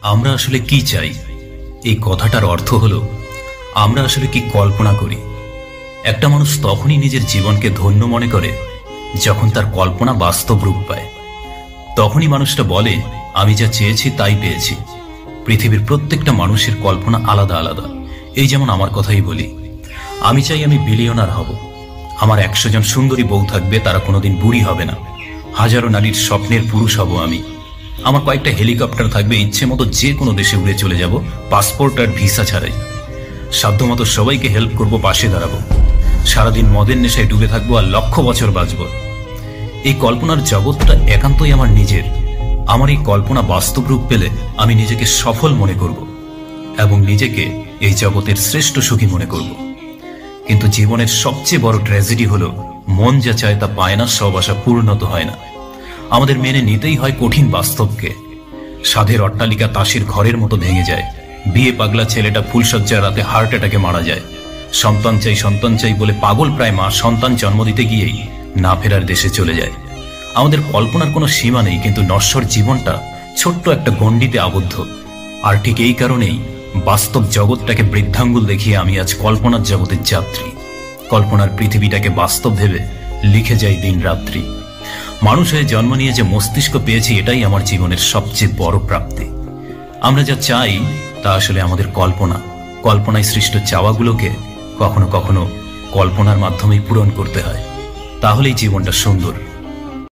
আমরা আসলে কি চাই, এই কথাটার অর্থ হলো আমরা আসলে কি কল্পনা করি। একটা মানুষ তখনই নিজের জীবনকে ধন্য মনে করে যখন তার কল্পনা বাস্তব রূপ পায়। তখনই মানুষটা বলে, আমি যা চেয়েছি তাই পেয়েছি। পৃথিবীর প্রত্যেকটা মানুষের কল্পনা আলাদা আলাদা। এই যেমন আমার কথাই বলি, আমি চাই আমি বিলিয়নার হব। আমার 100 জন সুন্দরী বউ থাকবে, তারা কোনোদিন বুড়ি হবে না। হাজারো নারীর স্বপ্নের পুরুষ হব আমি। আমার কয়েকটা হেলিকপ্টার থাকবে, ইচ্ছে মতো যে কোনো দেশে উড়ে চলে যাব, পাসপোর্ট আর ভিসা ছাড়াই। সাধ্যমতো সবাইকে হেল্প করব, পাশে দাঁড়াবো। সারাদিন মদের নেশায় ডুবে থাকবো আর লক্ষ বছর বাঁচব। এই কল্পনার জগৎটা একান্তই আমার নিজের। আমার এই কল্পনা বাস্তব রূপ পেলে আমি নিজেকে সফল মনে করব এবং নিজেকে এই জগতের শ্রেষ্ঠ সুখী মনে করব। কিন্তু জীবনের সবচেয়ে বড় ট্র্যাজেডি হলো, মন যা চায় তা পায় না, সব আশা পূর্ণত হয় না। আমাদের মেনে নিতেই হয় কঠিন বাস্তবকে। সাধের অট্টালিকা তাসের ঘরের মতো ভেঙে যায়। বিয়ে পাগলা ছেলেটা ফুলসজ্জার রাতে হার্ট অ্যাটাকে মারা যায়। সন্তান চাই বলে পাগল প্রায় মা সন্তান জন্ম দিতে গিয়েই না ফেরার দেশে চলে যায়। আমাদের কল্পনার কোনো সীমা নেই, কিন্তু নশ্বর জীবনটা ছোট্ট একটা গণ্ডিতে আবদ্ধ। আর ঠিক এই কারণেই বাস্তব জগৎটাকে বৃদ্ধাঙ্গুল দেখিয়ে আমি আজ কল্পনার জগতের যাত্রী। কল্পনার পৃথিবীটাকে বাস্তব ভেবে লিখে যাই দিন রাত্রি। মানুষ হয়ে জন্ম নিয়ে যে মস্তিষ্ক পেয়েছি, এটাই আমার জীবনের সবচেয়ে বড় প্রাপ্তি। আমরা যা চাই তা আসলে আমাদের কল্পনা। কল্পনায় সৃষ্ট চাওয়াগুলোকে কখনো কখনো কল্পনার মাধ্যমেই পূরণ করতে হয়, তাহলেই জীবনটা সুন্দর।